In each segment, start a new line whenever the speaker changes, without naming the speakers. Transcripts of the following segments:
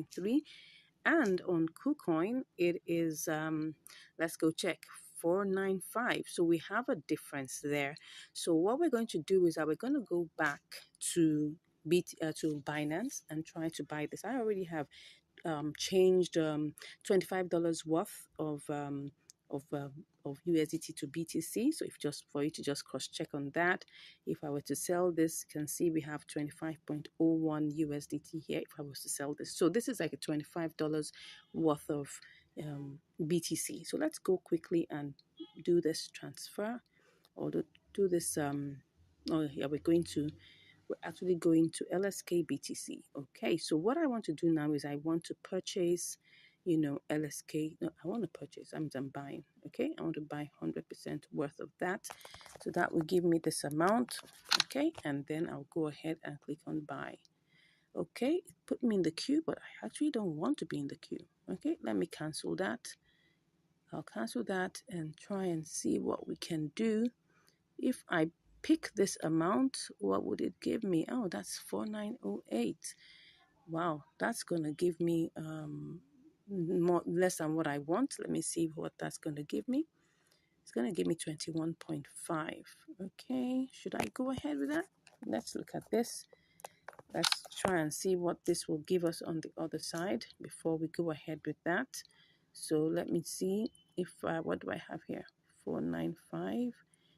493. And on KuCoin, it is, let's go check, 495. So we have a difference there. So what we're going to do is that we're going to go back to to Binance and try to buy this. I already have changed $25 worth of of USDT to BTC. So if just for you to just cross check on that, if I were to sell this, you can see we have 25.01 USDT here. If I was to sell this, so this is like a $25 worth of BTC. So let's go quickly and do this transfer, or do this. Oh yeah, we're actually going to LSK BTC. Okay, so what I want to do now is I want to purchase, LSK. No, I want to purchase. I'm buying. Okay, I want to buy 100% worth of that. So that will give me this amount. Okay, and then I'll go ahead and click on buy. Okay, it put me in the queue, but I actually don't want to be in the queue. Okay, let me cancel that. I'll cancel that and try and see what we can do. If I pick this amount, what would it give me? Oh, that's 4908. Wow, that's gonna give me less than what I want. Let me see what that's gonna give me. It's gonna give me 21.5. Okay, should I go ahead with that? Let's look at this. Let's try and see what this will give us on the other side before we go ahead with that. So let me see if what do I have here? 495.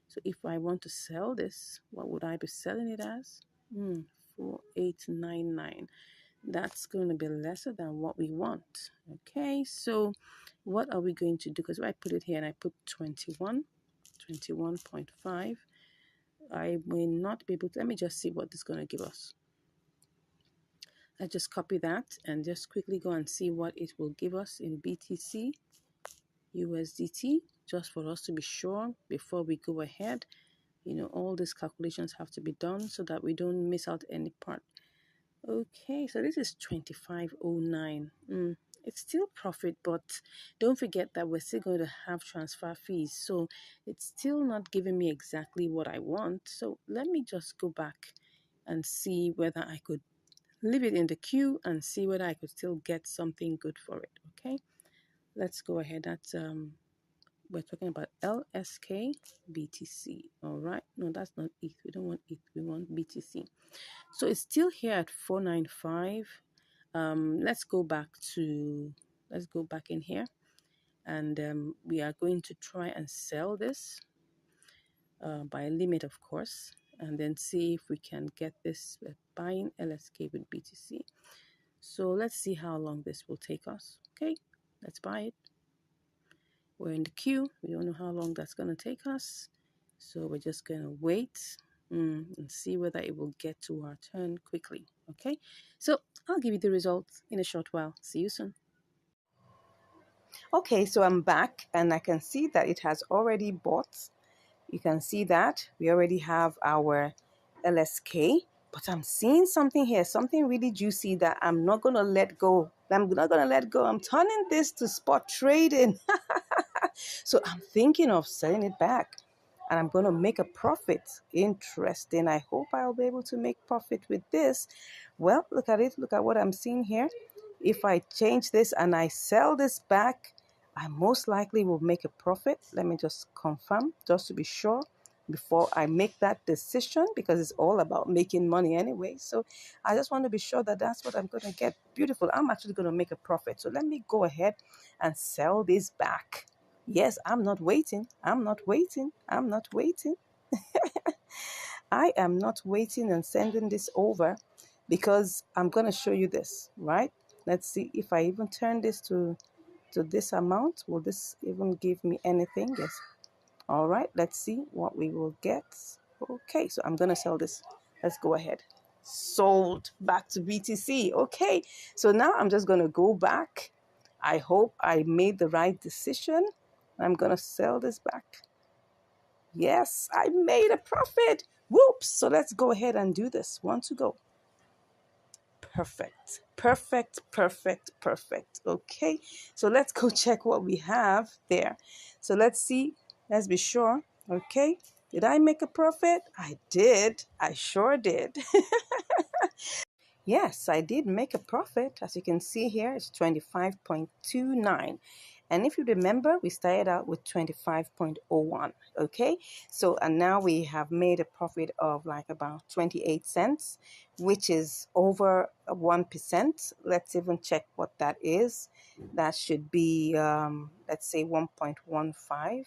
So if I want to sell this, what would I be selling it as? 4899. That's going to be lesser than what we want. Okay, so what are we going to do? Because if I put it here and I put 21.5, I may not be able to. Let me just see what this is going to give us. I just copy that and just quickly go and see what it will give us in BTC, USDT, just for us to be sure before we go ahead. All these calculations have to be done so that we don't miss out any part. Okay, so this is 2509. It's still profit, but don't forget that we're still going to have transfer fees. So it's still not giving me exactly what I want. So let me just go back and see whether I could leave it in the queue and see whether I could still get something good for it. Okay, let's go ahead. That's we're talking about LSK BTC. All right, no, that's not ETH. We don't want ETH, we want BTC. So it's still here at 495. Let's go back in here, and we are going to try and sell this by a limit, of course, and then see if we can get this buying LSK with BTC. So let's see how long this will take us. Okay, let's buy it. We're in the queue. We don't know how long that's going to take us. So we're just going to wait and see whether it will get to our turn quickly. Okay, so I'll give you the results in a short while. See you soon. Okay, so I'm back and I can see that it has already bought. You can see that we already have our LSK, but I'm seeing something here, something really juicy that I'm not going to let go. I'm not going to let go. I'm turning this to spot trading. So I'm thinking of selling it back and I'm going to make a profit. Interesting. I hope I'll be able to make profit with this. Well, look at it. Look at what I'm seeing here. If I change this and I sell this back, I most likely will make a profit. Let me just confirm just to be sure before I make that decision, because it's all about making money anyway. So I just want to be sure that that's what I'm going to get. Beautiful. I'm actually going to make a profit. So let me go ahead and sell this back. Yes, I'm not waiting. I'm not waiting. I'm not waiting. I am not waiting and sending this over because I'm going to show you this, right? Let's see if I even turn this to this amount. Will this even give me anything? Yes. All right, let's see what we will get. Okay, so I'm going to sell this. Let's go ahead. Sold back to BTC. Okay, so now I'm just going to go back. I hope I made the right decision. I'm going to sell this back. Yes, I made a profit. Whoops. So let's go ahead and do this. One to go. Perfect. Perfect, perfect, perfect. Okay, so let's go check what we have there. So let's see. Let's be sure. Okay, did I make a profit? I did. I sure did. yes, I did make a profit. As you can see here, it's 25.29. And if you remember, we started out with 25.01. Okay, so and now we have made a profit of like about 28 cents, which is over 1%. Let's even check what that is. That should be, let's say 1.15.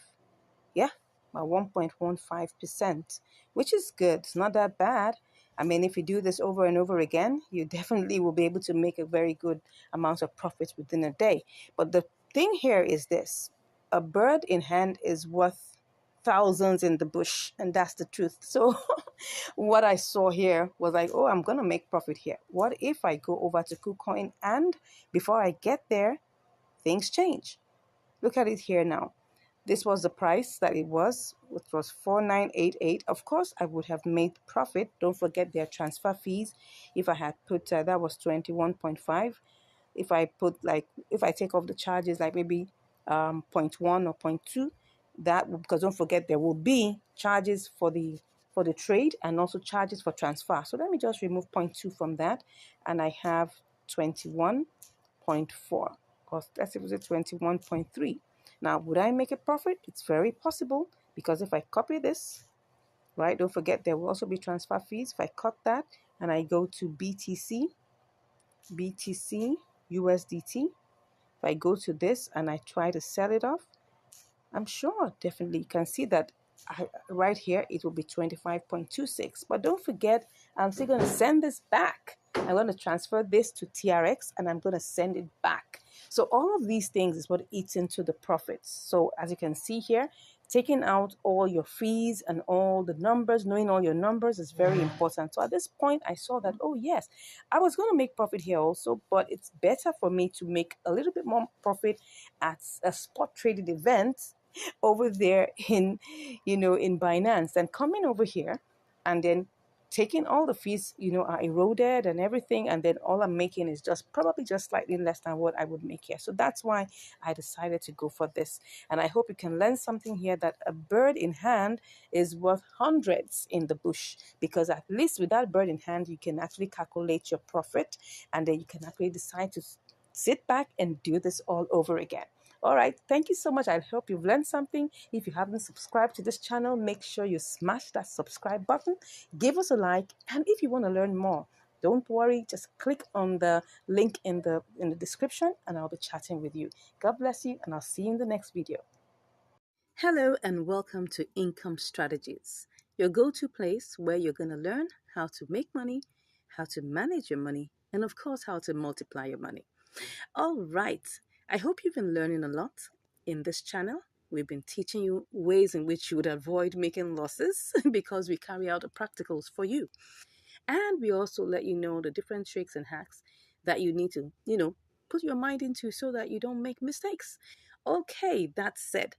Yeah, about 1.15%, which is good. It's not that bad. I mean, if you do this over and over again, you definitely will be able to make a very good amount of profit within a day. But the thing here is this: a bird in hand is worth thousands in the bush, and that's the truth. So what I saw here was like, oh, I'm gonna make profit here. What if I go over to KuCoin and before I get there, things change? Look at it here now. This was the price that it was, which was 4988. Of course, I would have made profit. Don't forget their transfer fees. If I had put that was 21.5. If I put like, if I take off the charges like maybe zero point 0.1 or 0.2, that, because don't forget there will be charges for the trade and also charges for transfer. So let me just remove 0.2 from that, and I have 21.4, because let's say it was 21.3. Now, would I make a profit? It's very possible, because if I copy this, right, don't forget there will also be transfer fees. If I cut that and I go to BTC, USDT, if I go to this and I try to sell it off, I'm sure definitely you can see that right here it will be 25.26. But don't forget, I'm still going to send this back. I'm going to transfer this to TRX and I'm going to send it back. So all of these things is what eats into the profits. So as you can see here, taking out all your fees and all the numbers, knowing all your numbers is very important. So at this point, I saw that, oh yes, I was going to make profit here also, but it's better for me to make a little bit more profit at a spot traded event over there in, in Binance, and coming over here and then taking all the fees, are eroded and everything, and then all I'm making is just probably just slightly less than what I would make here. So that's why I decided to go for this. And I hope you can learn something here, that a bird in hand is worth hundreds in the bush, because at least with that bird in hand, you can actually calculate your profit, and then you can actually decide to sit back and do this all over again. All right, thank you so much. I hope you've learned something. If you haven't subscribed to this channel, make sure you smash that subscribe button, give us a like, and if you want to learn more, don't worry, just click on the link in the description and I'll be chatting with you. God bless you, and I'll see you in the next video. Hello and welcome to Income Strategies, your go-to place where you're going to learn how to make money, how to manage your money, and of course, how to multiply your money. All right, I hope you've been learning a lot in this channel. We've been teaching you ways in which you would avoid making losses because we carry out the practicals for you. And we also let you know the different tricks and hacks that you need to, put your mind into so that you don't make mistakes. Okay, that said,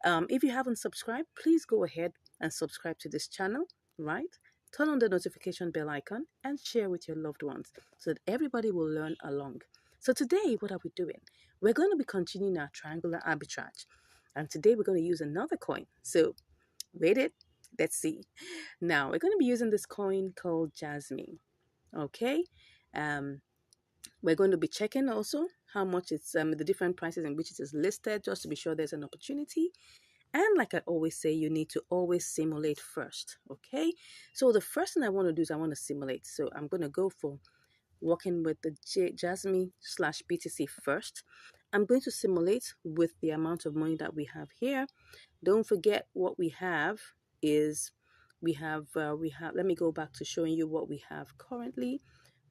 if you haven't subscribed, please go ahead and subscribe to this channel, right? Turn on the notification bell icon and share with your loved ones so that everybody will learn along. So today, what are we doing? We're going to be continuing our triangular arbitrage. And today we're going to use another coin. So wait it, let's see. Now we're going to be using this coin called Jasmine. Okay. We're going to be checking also how much it's the different prices in which it is listed, just to be sure there's an opportunity. And like I always say, you need to always simulate first. Okay. So the first thing I want to do is I want to simulate. So I'm going to go for working with the Jasmine/BTC first. I'm going to simulate with the amount of money that we have here. Don't forget what we have is we have, let me go back to showing you what we have currently.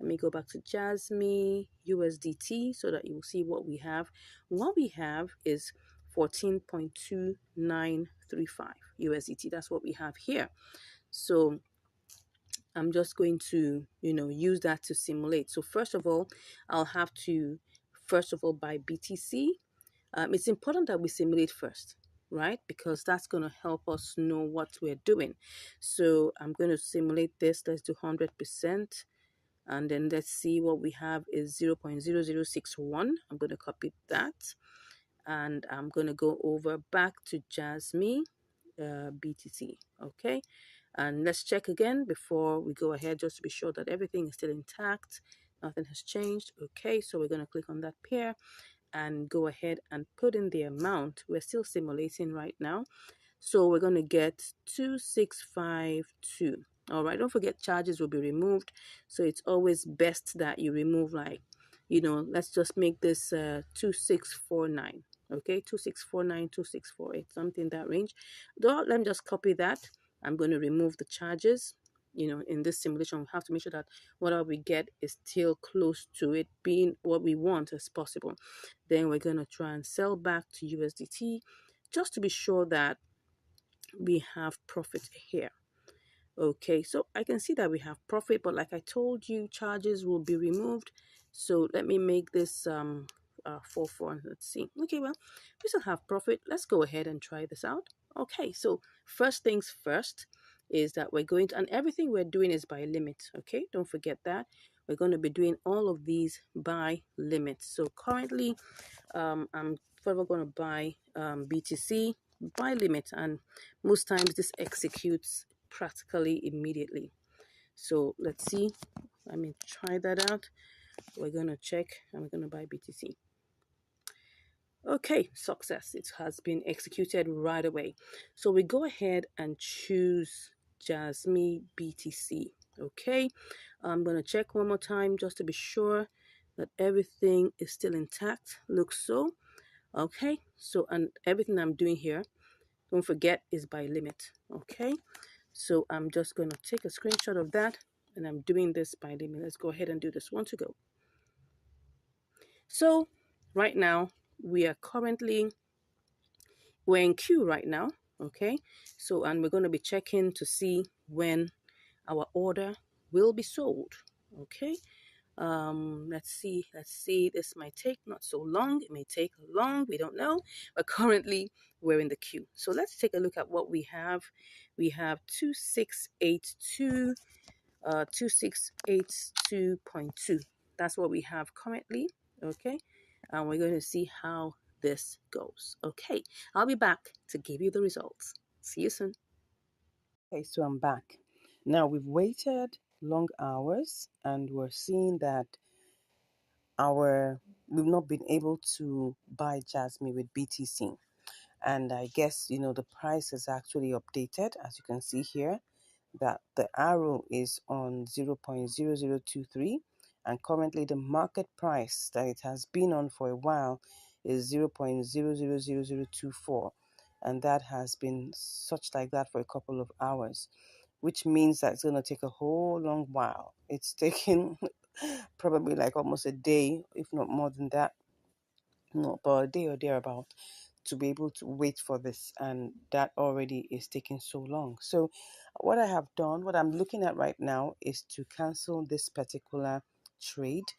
Let me go back to Jasmine USDT so that you will see what we have. What we have is 14.2935 USDT. That's what we have here. So I'm just going to, use that to simulate. So first of all, I'll have to, buy BTC. It's important that we simulate first, right? Because that's going to help us know what we're doing. So I'm going to simulate this. Let's do 100%. And then let's see what we have is 0.0061. I'm going to copy that. And I'm going to go over back to Jasmine BTC. Okay. And let's check again before we go ahead, just to be sure that everything is still intact. Nothing has changed. Okay, so we're going to click on that pair and go ahead and put in the amount. We're still simulating right now. So we're going to get 2652. All right, don't forget charges will be removed. So it's always best that you remove, like, let's just make this 2649. Okay, 2649, 2648, something in that range. Let me just copy that. I'm going to remove the charges. In this simulation, we have to make sure that whatever we get is still close to it being what we want as possible. Then we're going to try and sell back to USDT just to be sure that we have profit here. Okay, so I can see that we have profit, but like I told you, charges will be removed. So let me make this 4 let's see. Okay, well, we still have profit. Let's go ahead and try this out. Okay, so first things first is that we're going to, and everything we're doing is by limit. Okay, don't forget that. We're going to be doing all of these by limit. So currently I'm further going to buy BTC by limit, and most times this executes practically immediately. So let's see. Let me try that out. We're going to check and we're going to buy BTC. Okay, success. It has been executed right away. So we go ahead and choose Jasmine BTC. Okay, I'm going to check one more time just to be sure that everything is still intact. Looks so. Okay, so, and everything I'm doing here, don't forget, is by limit. Okay, so I'm just going to take a screenshot of that, and I'm doing this by limit. Let's go ahead and do this one to go. So right now we're in queue right now. Okay, so, and we're going to be checking to see when our order will be sold. Okay, let's see, this might take not so long, it may take long, we don't know, but currently we're in the queue. So let's take a look at what we have. We have 2682 2682.2. That's what we have currently. Okay, and we're going to see how this goes. Okay, I'll be back to give you the results. See you soon. Okay, so I'm back. Now we've waited long hours and we're seeing that we've not been able to buy Jasmine with BTC. And I guess, the price is actually updated, as you can see here, that the arrow is on 0.0023, and currently the market price that it has been on for a while is 0.000024, and that has been such like that for a couple of hours, which means that it's going to take a whole long while. It's taking probably like almost a day, if not more than that, no, but a day or thereabout, to be able to wait for this, and that already is taking so long. So what I have done, what I'm looking at right now, is to cancel this particular trade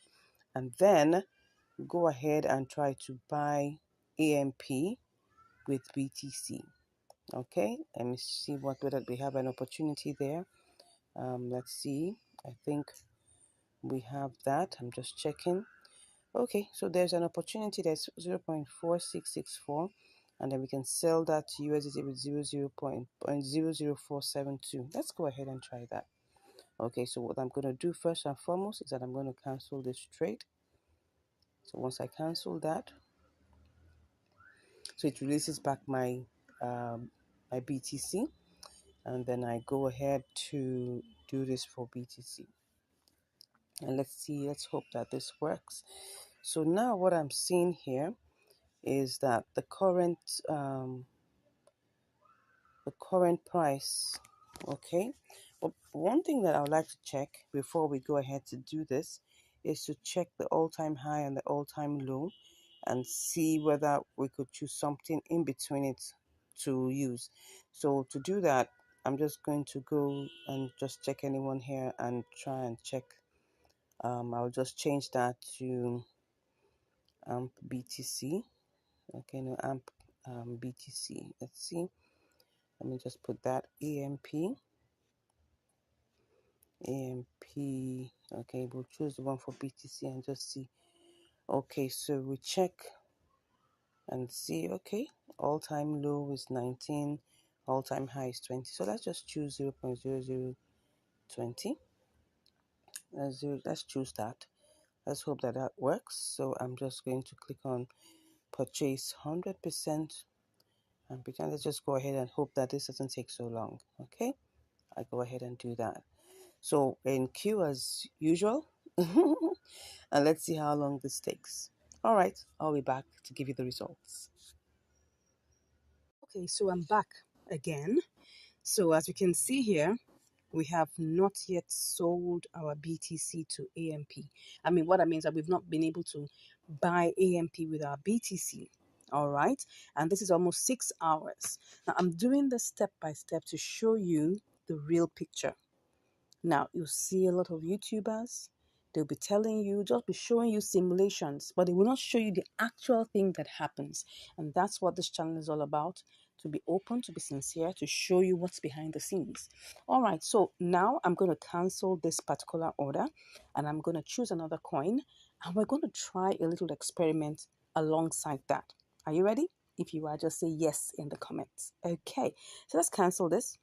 and then go ahead and try to buy AMP with BTC. Okay, let me see whether we have an opportunity there. Let's see. I think we have that. I'm just checking. Okay, so there's an opportunity that's 0.4664, and then we can sell that to USDT with 0.00472. Let's go ahead and try that. Okay, so what I'm going to do first and foremost is that I'm going to cancel this trade. So once I cancel that, so it releases back my my BTC, and then I go ahead to do this for BTC. And let's hope that this works. So now what I'm seeing here is that the current price. Okay, but one thing that I would like to check before we go ahead to do this is to check the all-time high and the all-time low and see whether we could choose something in between it to use. So to do that, I'm just going to go and just check anyone here and try and check. I'll just change that to AMP BTC. Okay, no, AMP BTC. Let's see. Let me just put that AMP. Okay, we'll choose the one for BTC and just see. Okay, so we check and see. Okay, all-time low is 19, all-time high is 20. So let's just choose 0.0020. Let's choose that. Let's hope that that works. So I'm just going to click on purchase 100%, and pretend. Let's just go ahead and hope that this doesn't take so long. Okay, I go ahead and do that. So in queue as usual, and let's see how long this takes. All right, I'll be back to give you the results. Okay, so I'm back again. So as you can see here, we have not yet sold our BTC to AMP. I mean, what that means that we've not been able to buy AMP with our BTC. All right, and this is almost 6 hours. Now I'm doing this step by step to show you the real picture. Now, you'll see a lot of YouTubers, they'll be telling you, just be showing you simulations, but they will not show you the actual thing that happens. And that's what this channel is all about, to be open, to be sincere, to show you what's behind the scenes. All right, so now I'm going to cancel this particular order, and I'm going to choose another coin, and we're going to try a little experiment alongside that. Are you ready? If you are, just say yes in the comments. Okay, so let's cancel this.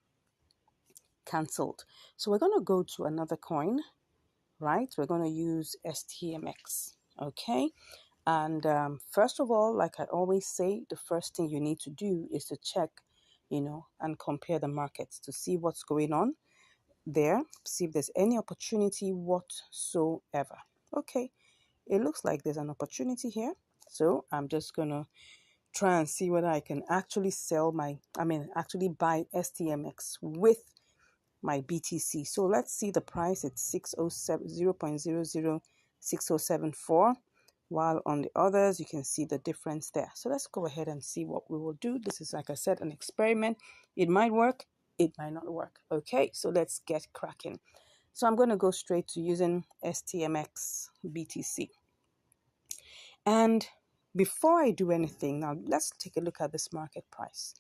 Cancelled. So we're going to go to another coin, right? We're going to use STMX. Okay, and first of all, like I always say, the first thing you need to do is to check, and compare the markets to see what's going on there, see if there's any opportunity whatsoever. Okay, it looks like there's an opportunity here, so I'm just gonna try and see whether I can actually actually buy STMX with my BTC. So let's see the price. It's 607 0.006074, while on the others you can see the difference there. So let's go ahead and see what we will do. This is, like I said, an experiment. It might work, it might not work. Okay, so let's get cracking. So I'm going to go straight to using STMX BTC. And before I do anything, now let's take a look at this market price.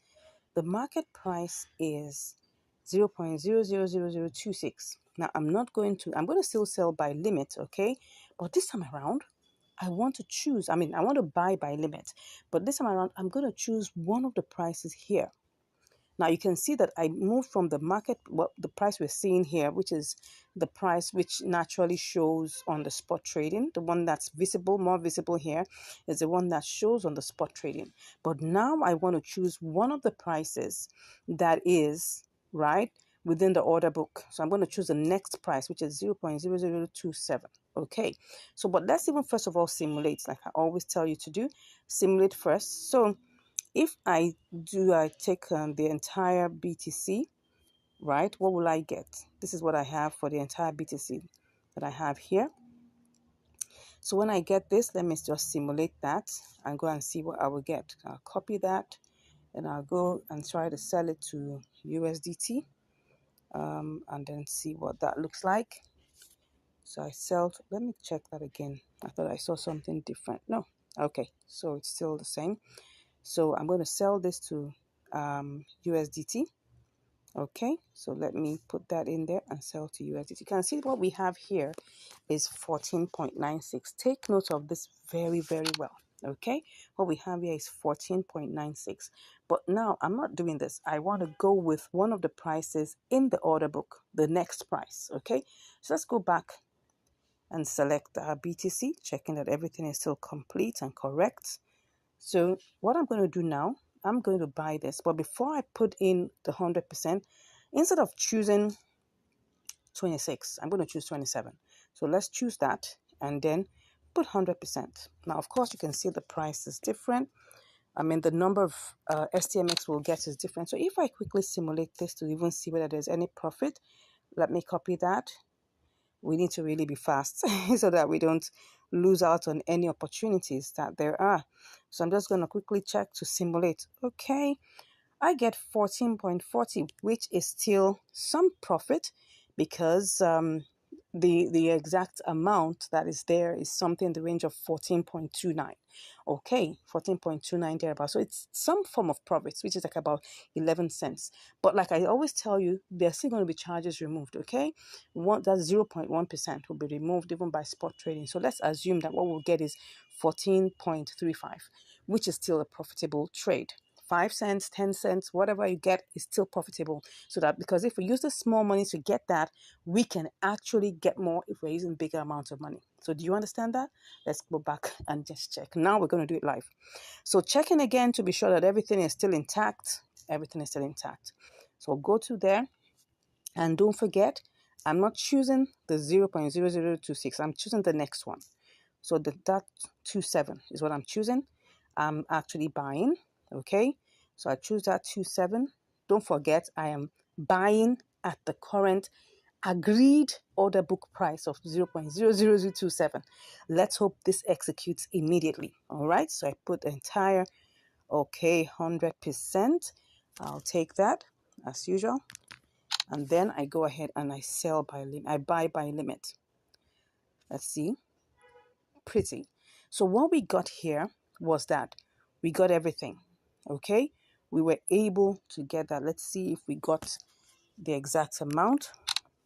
The market price is 0.000026. Now I'm going to still sell by limit, okay? But this time around, I want to choose, I want to buy by limit. But this time around, I'm going to choose one of the prices here. Now you can see that I moved from the market, the price we're seeing here, which is the price which naturally shows on the spot trading. The one that's visible, more visible here, is the one that shows on the spot trading. But now I want to choose one of the prices that is, right, within the order book. So I'm going to choose the next price, which is 0.0027. Okay, so but let's even first of all simulate, like I always tell you to do. Simulate first. So if I take the entire BTC, right, what will I get? This is what I have for the entire BTC that I have here. So when I get this, let me just simulate that and go and see what I will get. I'll copy that and I'll go and try to sell it to USDT, and then see what that looks like. So I let me check that again. I thought I saw something different. No, okay, so it's still the same. So I'm going to sell this to USDT. Okay, so let me put that in there and sell to USDT. You can see what we have here is 14.96. Take note of this very, very well. Okay, what we have here is 14.96. But now I'm not doing this. I want to go with one of the prices in the order book, the next price. Okay, so let's go back and select our BTC, checking that everything is still complete and correct. So what I'm going to do now, I'm going to buy this. But before I put in the 100%, instead of choosing 26, I'm going to choose 27. So let's choose that and then put 100%. Now, of course, you can see the price is different. The number of STMX we'll get is different. So if I quickly simulate this to even see whether there's any profit, let me copy that. We need to really be fast so that we don't lose out on any opportunities that there are. So I'm just going to quickly check to simulate. Okay, I get 14.40, which is still some profit because the exact amount that is there is something in the range of 14.29. Okay, 14.29 thereabouts. So it's some form of profits, which is like about 11 cents. But like I always tell you, there's still going to be charges removed. Okay, that's 0.1% will be removed even by spot trading. So let's assume that what we'll get is 14.35, which is still a profitable trade 5 cents, 10 cents, whatever you get is still profitable. So that, because if we use the small money to get that, we can actually get more if we're using bigger amounts of money. So do you understand that? Let's go back and just check. Now we're going to do it live. So checking again to be sure that everything is still intact. Everything is still intact. So go to there, and don't forget, I'm not choosing the 0.0026. I'm choosing the next one. So that 27 is what I'm choosing. I'm actually buying. Okay. So I choose that 27. Don't forget, I am buying at the current agreed order book price of 0.00027. Let's hope this executes immediately. All right. So I put the entire, okay, 100%. I'll take that as usual. And then I go ahead and I sell by limit. I buy by limit. Let's see. Pretty. So what we got here was that we got everything. Okay. We were able to get that. Let's see if we got the exact amount.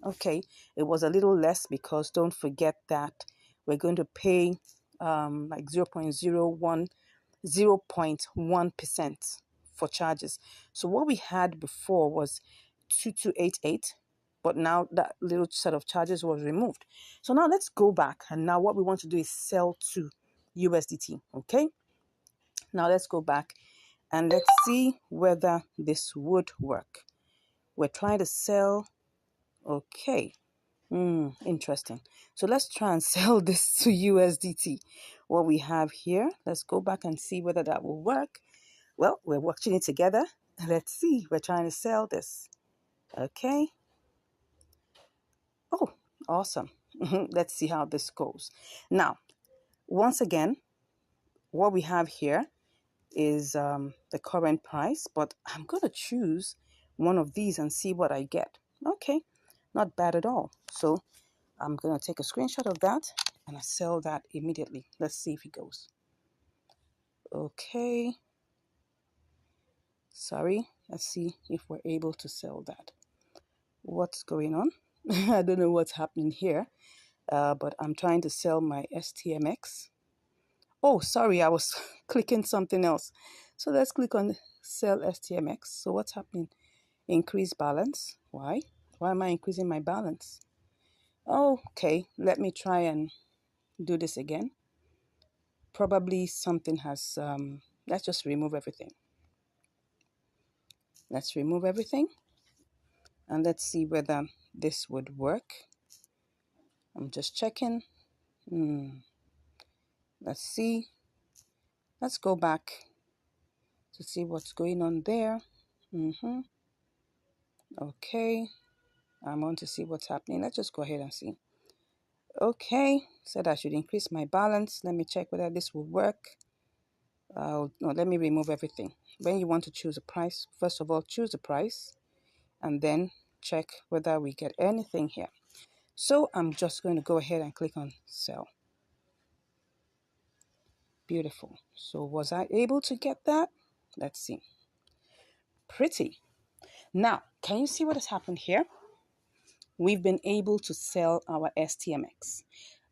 Okay. It was a little less because don't forget that we're going to pay like 0.1% for charges. So what we had before was 2288, but now that little set of charges was removed. So now let's go back, and now what we want to do is sell to USDT. Okay, now let's go back and let's see whether this would work. We're trying to sell. Okay. Interesting. So let's try and sell this to USDT. What we have here, let's go back and see whether that will work. Well, we're watching it together. Let's see. We're trying to sell this. Okay. Oh, awesome. Let's see how this goes. Now, once again, what we have here is the current price, but I'm going to choose one of these and see what I get. Okay, not bad at all. So I'm going to take a screenshot of that and I sell that immediately. Let's see if it goes. Okay. Sorry. Let's see if we're able to sell that. What's going on? I don't know what's happening here, but I'm trying to sell my STMX. Oh, sorry, I was clicking something else. So let's click on sell STMX. So what's happening? Increase balance. Why? Why am I increasing my balance? Oh, okay, let me try and do this again. Probably something has, let's just remove everything. Let's remove everything. And let's see whether this would work. I'm just checking. Let's see. Let's go back to see what's going on there. Okay. I want to see what's happening. Let's just go ahead and see. Okay. Said I should increase my balance. Let me check whether this will work. No, let me remove everything. When you want to choose a price, first of all, choose the price and then check whether we get anything here. So I'm just going to go ahead and click on sell. Beautiful. So was I able to get that? Let's see. Pretty. Now, can you see what has happened here? We've been able to sell our STMX.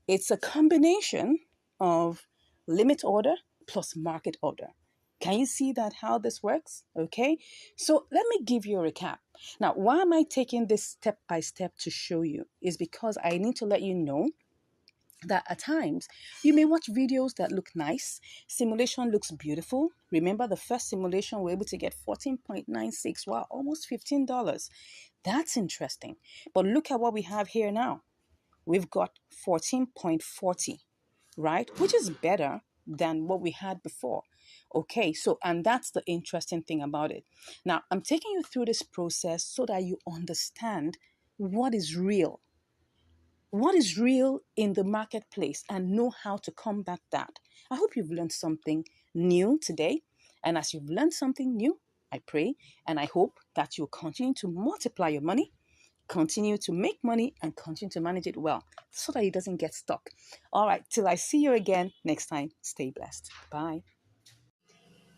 It's a combination of limit order plus market order. Can you see that how this works? Okay, so let me give you a recap. Now, why am I taking this step by step to show you? Is because I need to let you know that at times you may watch videos that look nice. Simulation looks beautiful. Remember the first simulation, we're able to get 14.96. Wow, almost $15. That's interesting. But look at what we have here now. We've got 14.40, right? Which is better than what we had before. Okay, so, and that's the interesting thing about it. Now, I'm taking you through this process so that you understand what is real. What is real in the marketplace and know how to combat that. I hope you've learned something new today. And as you've learned something new, I pray and I hope that you'll continue to multiply your money, continue to make money, and continue to manage it well so that it doesn't get stuck. All right, till I see you again next time, stay blessed. Bye.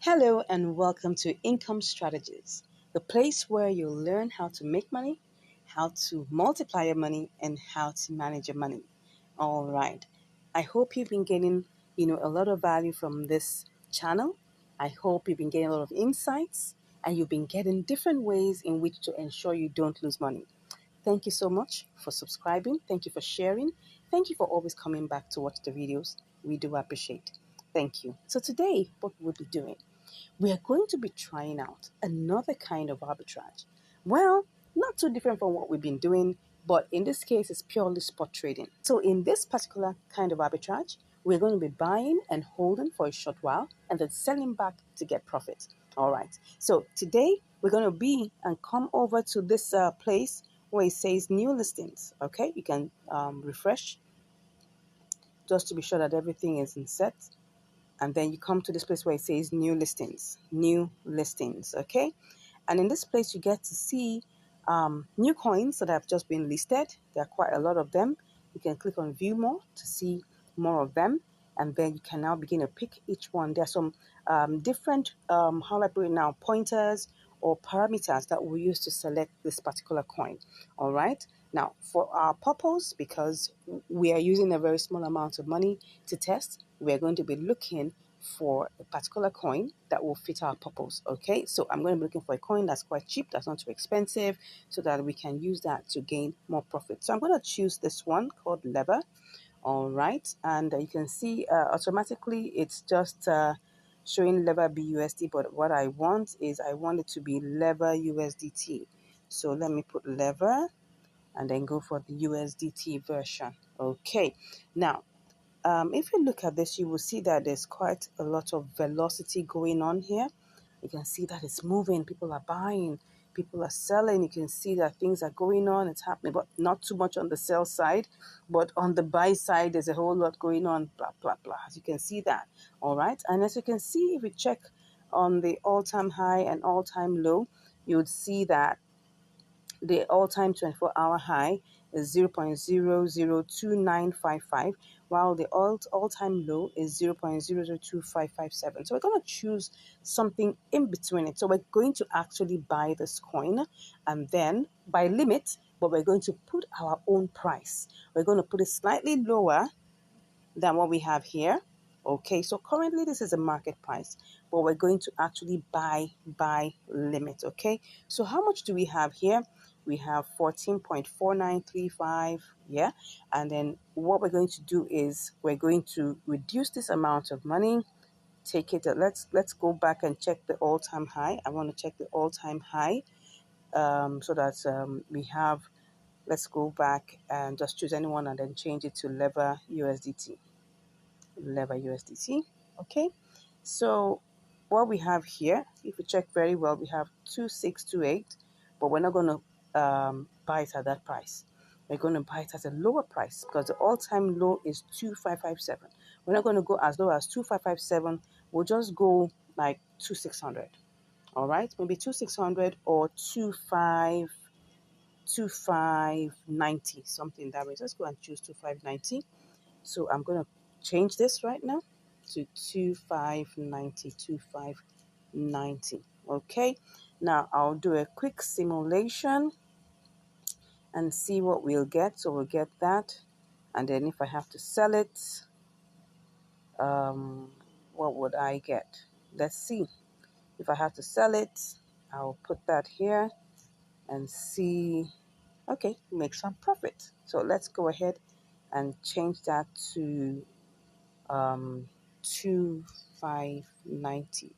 Hello and welcome to Income Strategies, the place where you'll learn how to make money, how to multiply your money, and how to manage your money. All right. I hope you've been getting, a lot of value from this channel. I hope you've been getting a lot of insights and you've been getting different ways in which to ensure you don't lose money. Thank you so much for subscribing. Thank you for sharing. Thank you for always coming back to watch the videos. We do appreciate. Thank you. So today, what we'll be doing, we are going to be trying out another kind of arbitrage. Well, not too different from what we've been doing, but in this case, it's purely spot trading. So in this particular kind of arbitrage, we're going to be buying and holding for a short while and then selling back to get profit. All right. So today, we're going to be and come over to this place where it says new listings. Okay, you can refresh just to be sure that everything is in set. And then you come to this place where it says new listings, okay? And in this place, you get to see new coins that have just been listed. There are quite a lot of them. You can click on view more to see more of them. And then you can now begin to pick each one. There are some different, how do I put it now, pointers or parameters that we use to select this particular coin, all right? Now, for our purpose, because we are using a very small amount of money to test, we're going to be looking for a particular coin that will fit our purpose, okay? So I'm going to be looking for a coin that's quite cheap, that's not too expensive, so that we can use that to gain more profit. So I'm going to choose this one called Lever, all right? And you can see automatically it's just showing Lever BUSD, but what I want is I want it to be Lever USDT. So let me put Lever and then go for the USDT version. Okay, now if you look at this, you will see that there's quite a lot of velocity going on here. You can see that it's moving, people are buying, people are selling. You can see that things are going on, it's happening, but not too much on the sell side, but on the buy side, there's a whole lot going on, blah, blah, blah. As you can see that, all right? And as you can see, if you check on the all-time high and all-time low, you would see that the all-time 24-hour high is 0.002955, while the all-time low is 0.002557. So we're going to choose something in between it. So we're going to actually buy this coin and then by limit, but we're going to put our own price. We're going to put it slightly lower than what we have here. Okay, so currently this is a market price, but we're going to actually buy by limit. Okay, so how much do we have here? We have 14.4935, yeah, and then what we're going to do is we're going to reduce this amount of money, take it, let's go back and check the all-time high. I want to check the all-time high so that we have, let's go back and just choose anyone and then change it to Lever USDT. Okay, so what we have here, if you check very well, we have 2628, but we're not going to buy it at that price. We're going to buy it at a lower price because the all-time low is 2557. We're not going to go as low as 2557. We'll just go like 2600. All right, maybe 2600 or 2590, something that way. Let's go and choose 2590. So I'm going to change this right now to 2590. Okay, now I'll do a quick simulation and see what we'll get. So we'll get that, and then if I have to sell it, what would I get? Let's see. If I have to sell it, I'll put that here and see. Okay, make some profit. So let's go ahead and change that to 2590.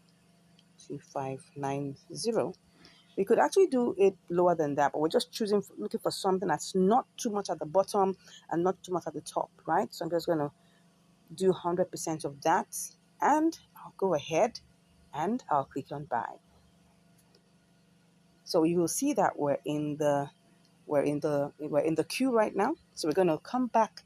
We could actually do it lower than that, but we're just looking for something that's not too much at the bottom and not too much at the top, right? So I'm just going to do 100% of that, and I'll go ahead and I'll click on buy. So you will see that we're in the queue right now. So we're going to come back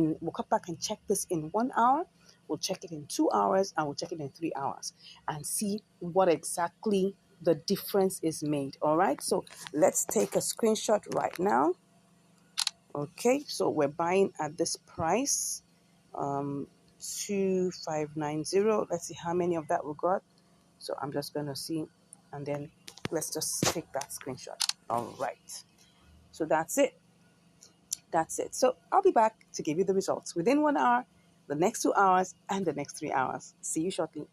we'll come back and check this in 1 hour. We'll check it in 2 hours, and we'll check it in 3 hours and see what exactly the difference is made. All right, so let's take a screenshot right now. Okay, so we're buying at this price, 2590. Let's see how many of that we got. So I'm just going to see, and then let's just take that screenshot. All right, so that's it. So I'll be back to give you the results within 1 hour, the next 2 hours, and the next 3 hours. See you shortly.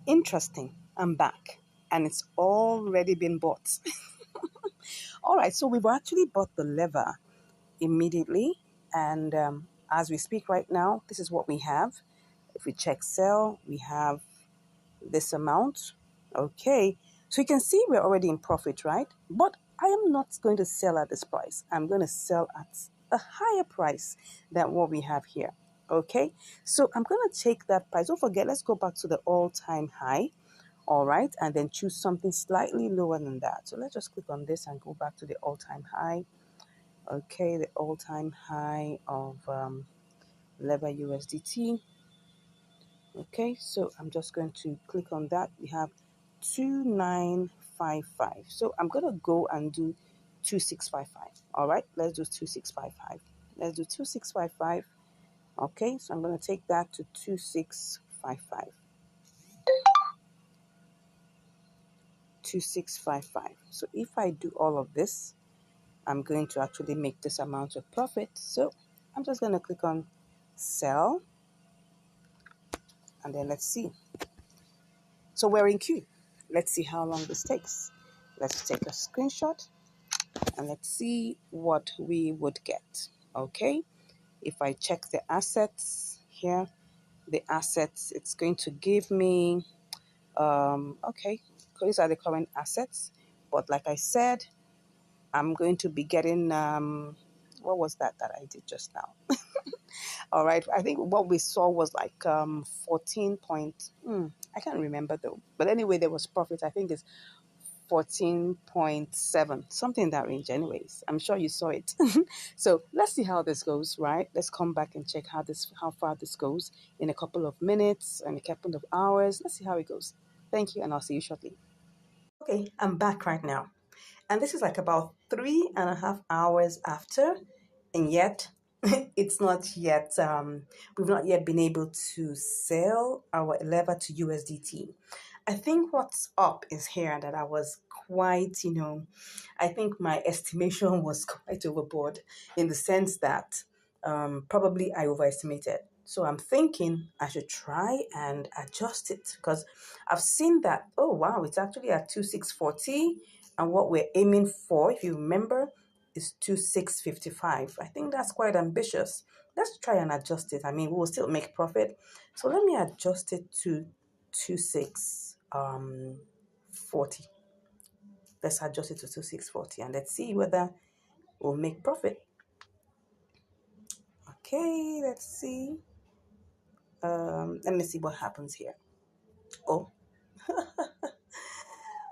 Interesting. I'm back and it's already been bought. All right, so we've actually bought the lever immediately. And as we speak right now, this is what we have. If we check sell, we have this amount. Okay, so you can see we're already in profit, right? But I am not going to sell at this price. I'm going to sell at a higher price than what we have here. Okay, so I'm going to take that price. Don't forget, let's go back to the all-time high. All right, and then choose something slightly lower than that. So let's just click on this and go back to the all-time high. Okay, the all-time high of lever USDT. Okay, so I'm just going to click on that. We have 2955. So I'm going to go and do 2655. All right, let's do 2655. Let's do 2655. Okay, so I'm going to take that to 2655. 2655. So if I do all of this, I'm going to actually make this amount of profit. So I'm just going to click on sell and then let's see. So we're in queue. Let's see how long this takes. Let's take a screenshot and let's see what we would get. Okay, if I check the assets here, the assets, it's going to give me, okay, these are the current assets. But like I said, I'm going to be getting, what was that I did just now? All right, I think what we saw was like 14 point, I can't remember though. But anyway, there was profit. I think it's 14.7, something in that range anyways. I'm sure you saw it. So let's see how this goes, right? Let's come back and check how far this goes in a couple of minutes and a couple of hours. Let's see how it goes. Thank you, and I'll see you shortly. Okay, I'm back right now. And this is like about 3.5 hours after, and yet it's not yet, we've not yet been able to sell our lever to USDT. I think what's up is here that I was quite, I think my estimation was quite overboard in the sense that probably I overestimated. So I'm thinking I should try and adjust it because I've seen that, oh wow, it's actually at 2640, and what we're aiming for, if you remember, is 2655. I think that's quite ambitious. Let's try and adjust it. I mean, we will still make profit. So let me adjust it to 2640. Let's adjust it to 2640 and let's see whether we'll make profit. Okay, let's see. Let me see what happens here. Oh,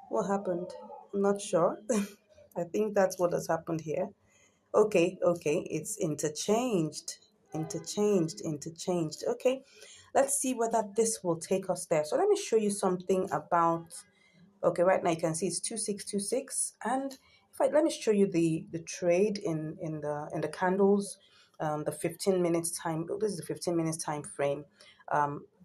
what happened? I'm not sure. I think that's what has happened here. Okay, it's interchanged. Okay, let's see whether this will take us there. So let me show you something about, okay, right now you can see it's 2626, and let me show you the trade in the candles, the 15 minutes time. This is the 15 minutes time frame.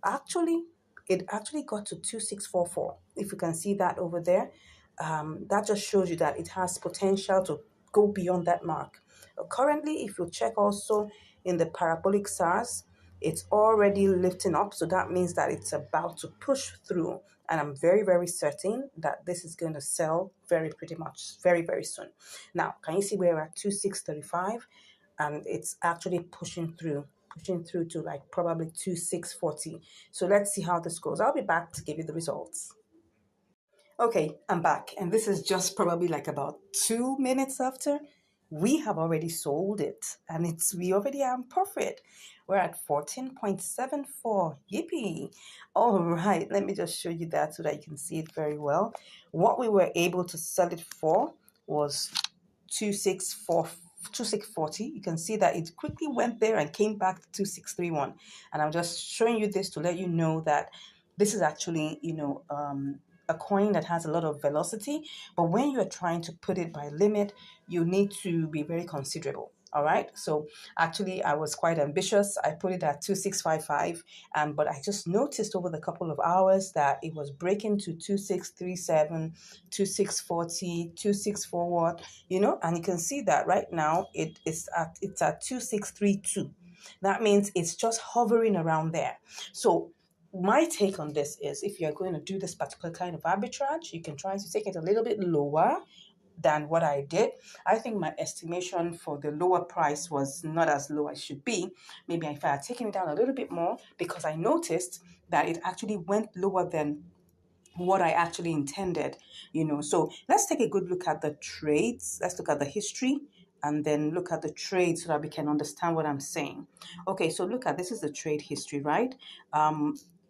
Actually, it actually got to 2644. If you can see that over there, that just shows you that it has potential to go beyond that mark. Currently, if you check also in the parabolic SARS, it's already lifting up. So that means that it's about to push through. And I'm very, very certain that this is going to sell pretty much very, very soon. Now, can you see we're at 2635? And it's actually pushing through to like probably 2640. So let's see how this goes. I'll be back to give you the results. Okay, I'm back, and this is just probably like about 2 minutes after. We have already sold it, and we already are in profit. We're at 14.74. Yippee! All right, let me just show you that so that you can see it very well. What we were able to sell it for was 2640. You can see that it quickly went there and came back to 2631. And I'm just showing you this to let you know that this is actually, a coin that has a lot of velocity, but when you're trying to put it by limit, you need to be very considerable. All right. So actually, I was quite ambitious. I put it at 2655, but I just noticed over the couple of hours that it was breaking to 2637, 2640, 2641. And you can see that right now it's at 2632. That means it's just hovering around there. So my take on this is, if you're going to do this particular kind of arbitrage, you can try to take it a little bit lower than what I did. I think my estimation for the lower price was not as low as it should be. Maybe if I had taken it down a little bit more, because I noticed that it actually went lower than what I actually intended, So let's take a good look at the trades. Let's look at the history and then look at the trade so that we can understand what I'm saying. Okay, so look at, this is the trade history, right?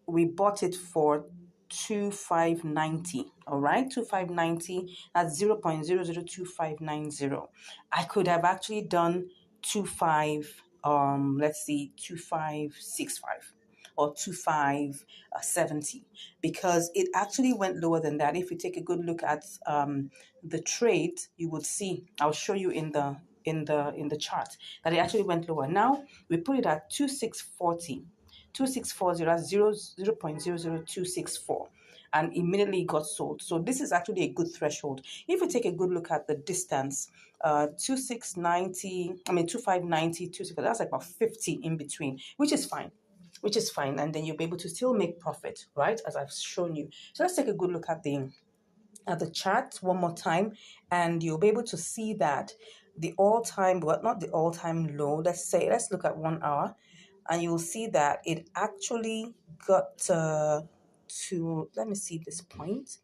We bought it for 2590, all right? 2590, that's 0.002590. I could have actually done 2565 or 2570, because it actually went lower than that. If you take a good look at the trade, you would see, I'll show you in the chart, that it actually went lower. Now we put it at 2640. 2640, that's 0.00264, and immediately got sold. So this is actually a good threshold. If you take a good look at the distance, 2590, that's like about 50 in between, which is fine. And then you'll be able to still make profit, right, as I've shown you. So let's take a good look at the chart one more time, and you'll be able to see that the all-time, well, not the all-time low, let's look at 1 hour, and you'll see that it actually got to, let me see this point.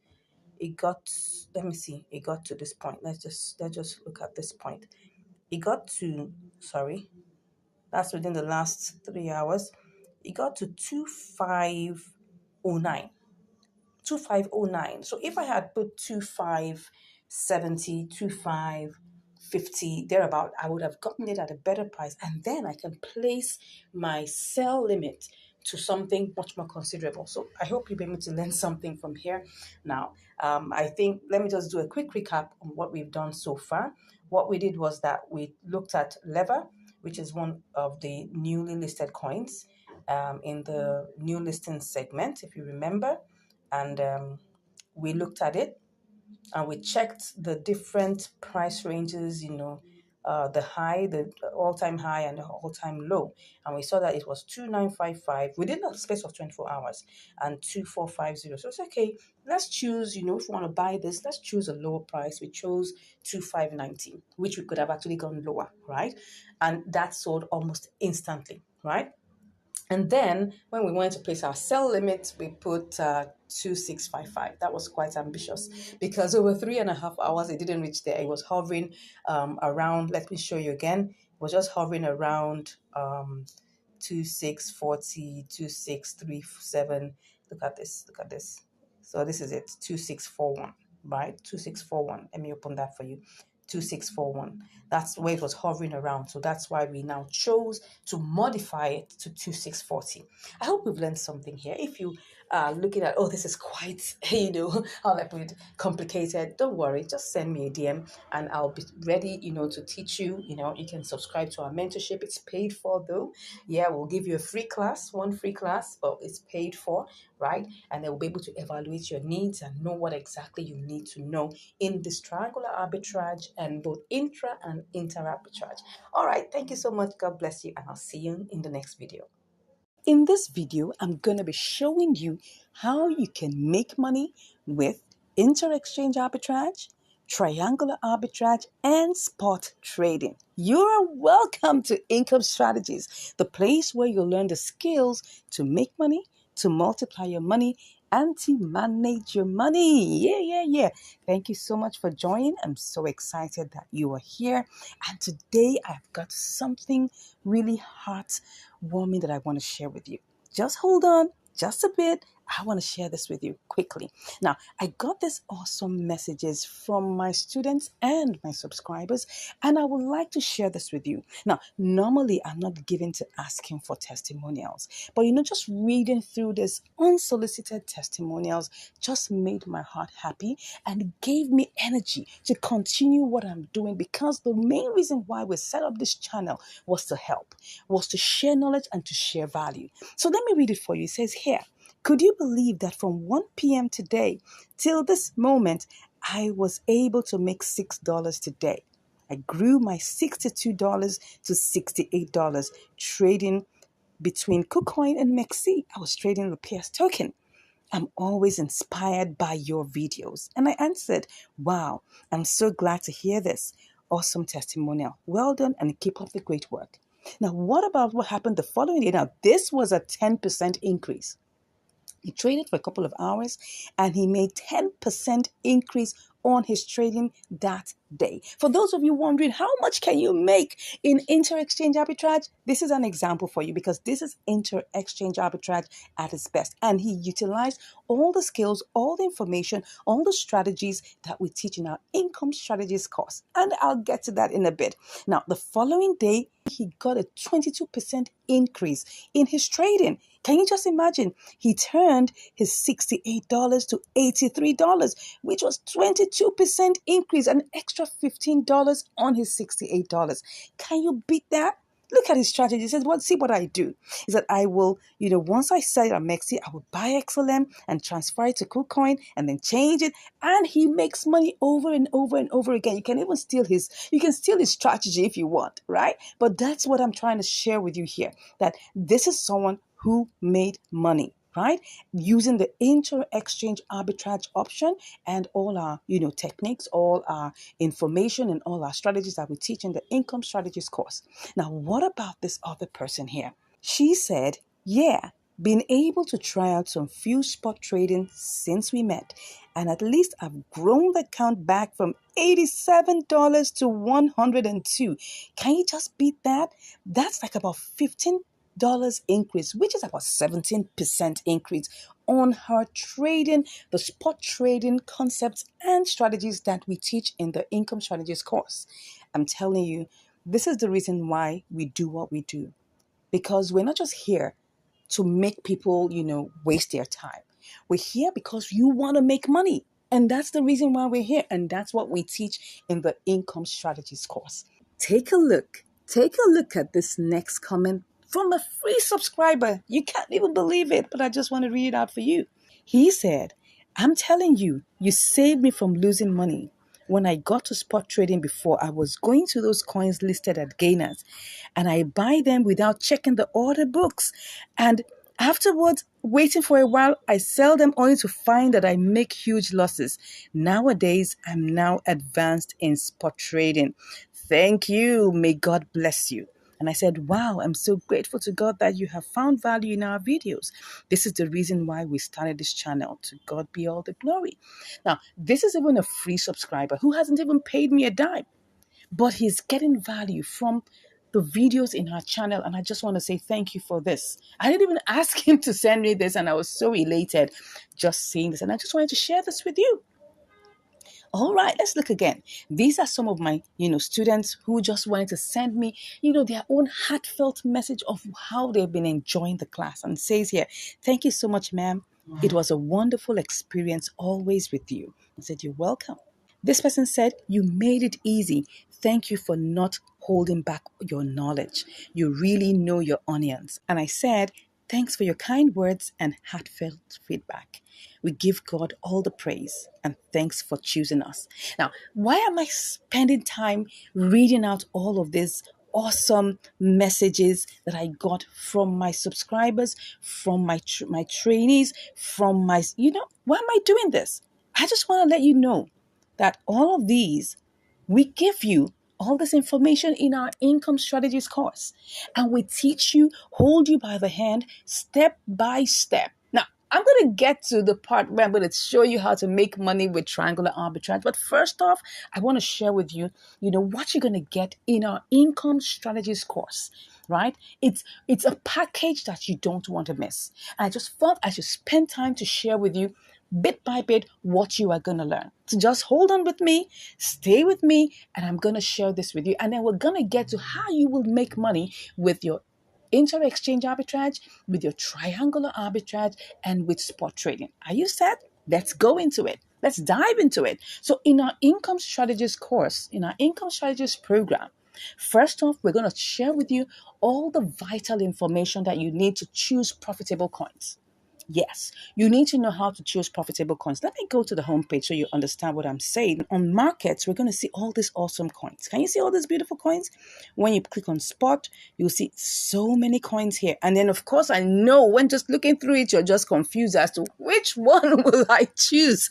It got to this point. Let's just look at this point. It got to, that's within the last 3 hours. It got to 2509. 2509. So if I had put 2570, 2550, thereabout, I would have gotten it at a better price. And then I can place my sell limit to something much more considerable. So I hope you'll be able to learn something from here. Now, I think, let me just do a quick recap on what we've done so far. What we did was that we looked at Lever, which is one of the newly listed coins in the new listing segment, if you remember. And we looked at it and we checked the different price ranges, the high, the all-time high and the all-time low. And we saw that it was 2955 within a space of 24 hours and 2450. So it's okay. Let's choose, if we want to buy this, let's choose a lower price. We chose 2590, which we could have actually gone lower, right? And that sold almost instantly, right? And then when we wanted to place our sell limit, we put 2655. That was quite ambitious, because over 3.5 hours, it didn't reach there. It was hovering around, let me show you again. It was just hovering around 2640, 2637. Look at this. So this is it, 2641, right? 2641. Let me open that for you. 2641. That's where it was hovering around. So that's why we now chose to modify it to 2640. I hope we've learned something here. If you are looking at, this is quite, how I put it, complicated, don't worry. Just send me a DM and I'll be ready, to teach you. You can subscribe to our mentorship. It's paid for though. Yeah, we'll give you a free class, one free class, but it's paid for, right? And they'll be able to evaluate your needs and know what exactly you need to know in this triangular arbitrage and both intra and inter arbitrage. All right, thank you so much. God bless you, and I'll see you in the next video. In this video, I'm going to be showing you how you can make money with inter-exchange arbitrage, triangular arbitrage, and spot trading. You're welcome to Income Strategies, the place where you'll learn the skills to make money, to multiply your money, and to manage your money. Yeah. Thank you so much for joining. I'm so excited that you are here. And today I've got something really heartwarming that I want to share with you. Just hold on just a bit. I want to share this with you quickly. Now, I got these awesome messages from my students and my subscribers, and I would like to share this with you. Now, normally I'm not given to asking for testimonials, but just reading through this unsolicited testimonials just made my heart happy and gave me energy to continue what I'm doing, because the main reason why we set up this channel was to help, was to share knowledge and to share value. So let me read it for you. It says here, could you believe that from 1 p.m. today till this moment, I was able to make $6 today? I grew my $62 to $68 trading between KuCoin and MEXC. I was trading the PS token. I'm always inspired by your videos. And I answered, wow, I'm so glad to hear this. Awesome testimonial. Well done and keep up the great work. Now, what about what happened the following day? Now, this was a 10% increase. He traded for a couple of hours and he made 10% increase on his trading that day. For those of you wondering, how much can you make in inter-exchange arbitrage? This is an example for you because this is inter-exchange arbitrage at its best. And he utilized all the skills, all the information, all the strategies that we teach in our income strategies course. And I'll get to that in a bit. Now, the following day, he got a 22% increase in his trading. Can you just imagine? He turned his $68 to $83, which was 22% increase, an extra $15 on his $68. Can you beat that? Look at his strategy. He says, well, see what I do is that I will, once I sell it at MEXC, I will buy XLM and transfer it to KuCoin and then change it. And he makes money over and over and over again. You can steal his strategy if you want, right? But that's what I'm trying to share with you here, that this is someone who made money, right? Using the inter-exchange arbitrage option and all our, techniques, all our information and all our strategies that we teach in the income strategies course. Now, what about this other person here? She said, yeah, been able to try out some few spot trading since we met. And at least I've grown the account back from $87 to $102. Can you just beat that? That's like about $15 increase, which is about 17% increase on her trading, the spot trading concepts and strategies that we teach in the income strategies course. I'm telling you, this is the reason why we do what we do, because we're not just here to make people, waste their time. We're here because you want to make money. And that's the reason why we're here. And that's what we teach in the income strategies course. Take a look. Take a look at this next comment from a free subscriber. You can't even believe it, but I just want to read it out for you. He said, I'm telling you, you saved me from losing money. When I got to spot trading before, I was going to those coins listed at gainers and I buy them without checking the order books. And afterwards, waiting for a while, I sell them only to find that I make huge losses. Nowadays, I'm now advanced in spot trading. Thank you. May God bless you. And I said, wow, I'm so grateful to God that you have found value in our videos. This is the reason why we started this channel. To God be all the glory. Now, this is even a free subscriber who hasn't even paid me a dime, but he's getting value from the videos in our channel. And I just want to say thank you for this. I didn't even ask him to send me this, and I was so elated just seeing this. And I just wanted to share this with you. All right, let's look again. These are some of my, students who just wanted to send me, their own heartfelt message of how they've been enjoying the class. And it says here, thank you so much, ma'am. It was a wonderful experience always with you. I said, you're welcome. This person said, you made it easy. Thank you for not holding back your knowledge. You really know your onions. And I said, thanks for your kind words and heartfelt feedback. We give God all the praise and thanks for choosing us. Now, why am I spending time reading out all of these awesome messages that I got from my subscribers, from my trainees, from my, why am I doing this? I just want to let you know that all of these, we give you all this information in our income strategies course. And we teach you, hold you by the hand, step by step. Now, I'm going to get to the part where I'm going to show you how to make money with triangular arbitrage. But first off, I want to share with you, what you're going to get in our income strategies course, right? It's a package that you don't want to miss. And I just thought I should spend time to share with you bit by bit what you are going to learn. So just hold on with me, stay with me, and I'm going to share this with you. And then we're going to get to how you will make money with your inter-exchange arbitrage, with your triangular arbitrage, and with spot trading. Are you set? Let's go into it. Let's dive into it. So in our income strategies course, in our income strategies program, first off, we're going to share with you all the vital information that you need to choose profitable coins. Yes, you need to know how to choose profitable coins. Let me go to the homepage so you understand what I'm saying. On markets, we're going to see all these awesome coins. Can you see all these beautiful coins? When you click on spot, you'll see so many coins here. And then, of course, I know when just looking through it, you're just confused as to which one will I choose.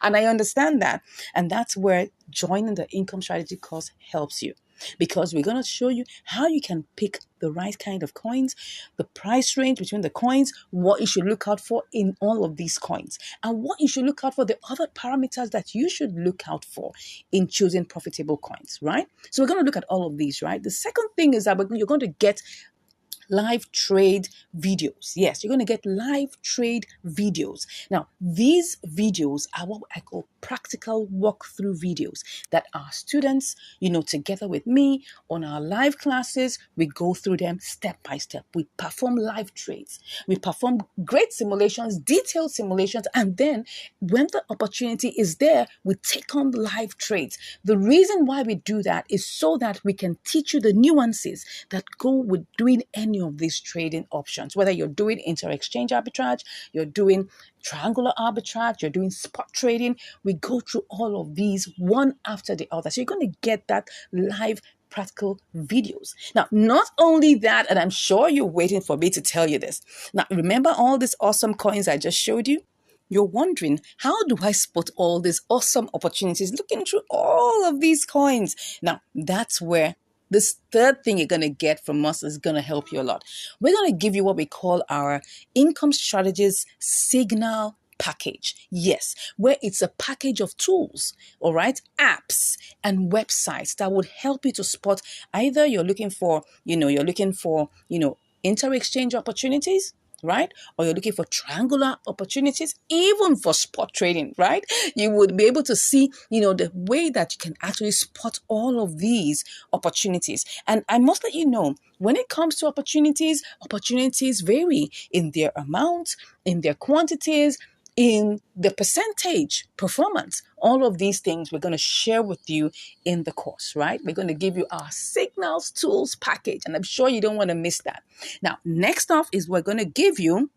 And I understand that. And that's where joining the income strategy course helps you, because we're going to show you how you can pick the right kind of coins, the price range between the coins, what you should look out for in all of these coins, and what you should look out for, the other parameters that you should look out for in choosing profitable coins, right? So we're going to look at all of these, right? The second thing is that you're going to get live trade videos. Yes, you're going to get live trade videos. Now, these videos are what I call practical walkthrough videos that our students, together with me on our live classes, we go through them step by step. We perform live trades. We perform great simulations, detailed simulations, and then when the opportunity is there, we take on live trades. The reason why we do that is so that we can teach you the nuances that go with doing any of these trading options, whether you're doing inter-exchange arbitrage, you're doing triangular arbitrage, you're doing spot trading. We go through all of these one after the other. So you're going to get that live practical videos. Now, not only that, and I'm sure you're waiting for me to tell you this. Now, remember all these awesome coins I just showed you? You're wondering, how do I spot all these awesome opportunities looking through all of these coins? Now, that's where this third thing you're going to get from us is going to help you a lot. We're going to give you what we call our income strategies signal package. Yes, where it's a package of tools, all right, apps and websites that would help you to spot either you're looking for inter-exchange opportunities, right? Or you're looking for triangular opportunities, even for spot trading, right? You would be able to see, the way that you can actually spot all of these opportunities. And I must let you know, when it comes to opportunities vary in their amount, in their quantities, in the percentage performance. All of these things we're going to share with you in the course, right? We're going to give you our signals tools package, and I'm sure you don't want to miss that. Now, next off is we're going to give you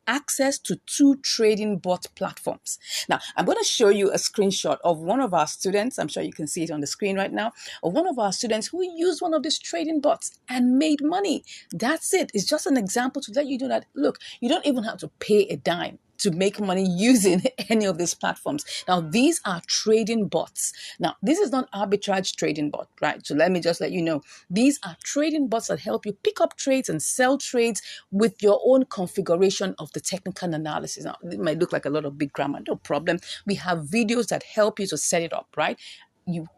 access to 2 trading bot platforms. Now, I'm going to show you a screenshot of one of our students. I'm sure you can see it on the screen right now, of one of our students who used one of these trading bots and made money. That's it. It's just an example to let you know that, look, you don't even have to pay a dime to make money using any of these platforms. Now, these are trading bots. Now, this is not arbitrage trading bot, right? So let me just let you know, these are trading bots that help you pick up trades and sell trades with your own configuration of the technical analysis. Now, it might look like a lot of big grammar, no problem. We have videos that help you to set it up, right?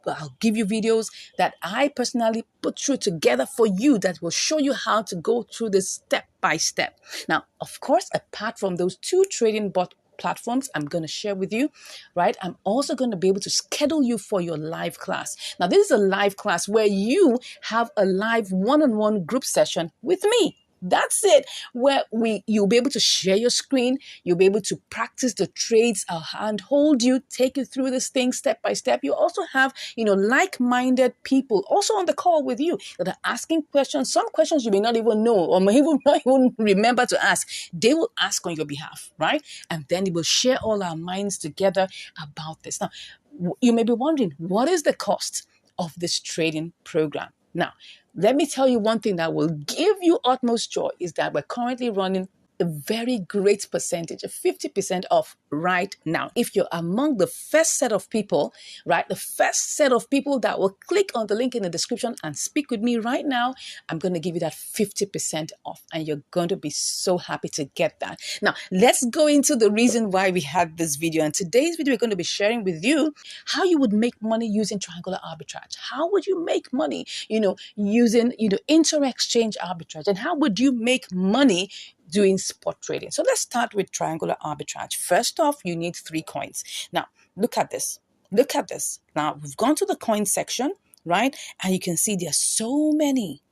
I'll give you videos that I personally put through together for you that will show you how to go through this step by step. Now, of course, apart from those 2 trading bot platforms I'm going to share with you, right? I'm also going to be able to schedule you for your live class. Now, this is a live class where you have a live one-on-one group session with me. That's it, where you'll be able to share your screen, you'll be able to practice the trades. I'll handhold you, take you through this thing step by step. You also have, like-minded people also on the call with you that are asking questions. Some questions you may not even know or may even not even remember to ask. They will ask on your behalf, right? And then we will share all our minds together about this. Now, you may be wondering, what is the cost of this trading program? Now, let me tell you one thing that will give you utmost joy is that we're currently running a very great percentage, a 50% off right now. If you're among the first set of people, right, the first set of people that will click on the link in the description and speak with me right now, I'm going to give you that 50% off, and you're going to be so happy to get that. Now, let's go into the reason why we had this video. And today's video, we're going to be sharing with you how you would make money using triangular arbitrage. How would you make money, using, inter-exchange arbitrage? And how would you make money doing spot trading? So let's start with triangular arbitrage. First off, you need 3 coins. Now, look at this. Look at this. Now, we've gone to the coin section, right? And you can see there's so many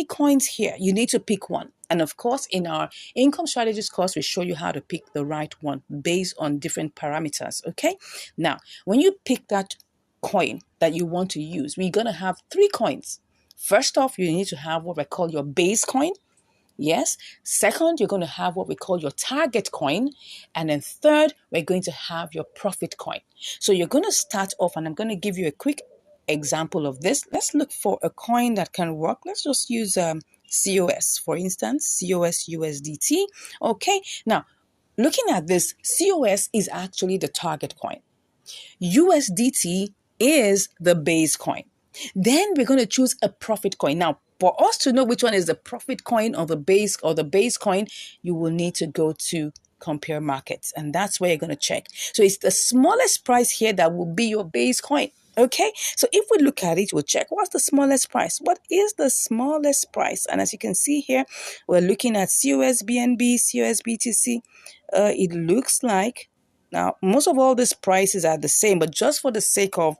coins here. You need to pick one. And of course, in our income strategies course, we show you how to pick the right one based on different parameters, okay? Now, when you pick that coin that you want to use, we're going to have 3 coins. First off, you need to have what we call your base coin. Yes. Second, you're going to have what we call your target coin. And then third, we're going to have your profit coin. So you're going to start off, and I'm going to give you a quick example of this. Let's look for a coin that can work. Let's just use COS, for instance, COS USDT. Okay. Now, looking at this, COS is actually the target coin. USDT is the base coin. Then we're going to choose a profit coin. Now, for us to know which one is the profit coin or the base coin, you will need to go to compare markets, and that's where you're going to check. So it's the smallest price here that will be your base coin. Okay, so if we look at it, we'll check what's the smallest price. What is the smallest price? And as you can see here, we're looking at COSBNB, COSBTC. It looks like, now, most of all these prices are the same, but just for the sake of,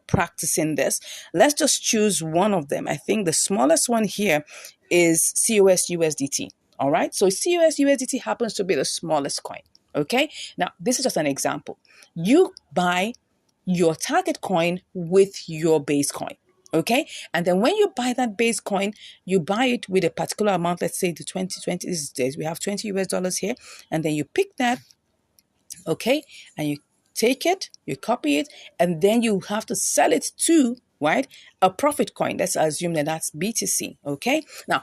practicing this, let's just choose one of them. I think the smallest one here is COS USDT. All right. So COS USDT happens to be the smallest coin. Okay. Now, this is just an example. You buy your target coin with your base coin. Okay. And then when you buy that base coin, you buy it with a particular amount. Let's say the 2020 these days, we have $20 here. And then you pick that. Okay. And you take it, you copy it, and then you have to sell it to, right, a profit coin. Let's assume that that's BTC. Okay. Now,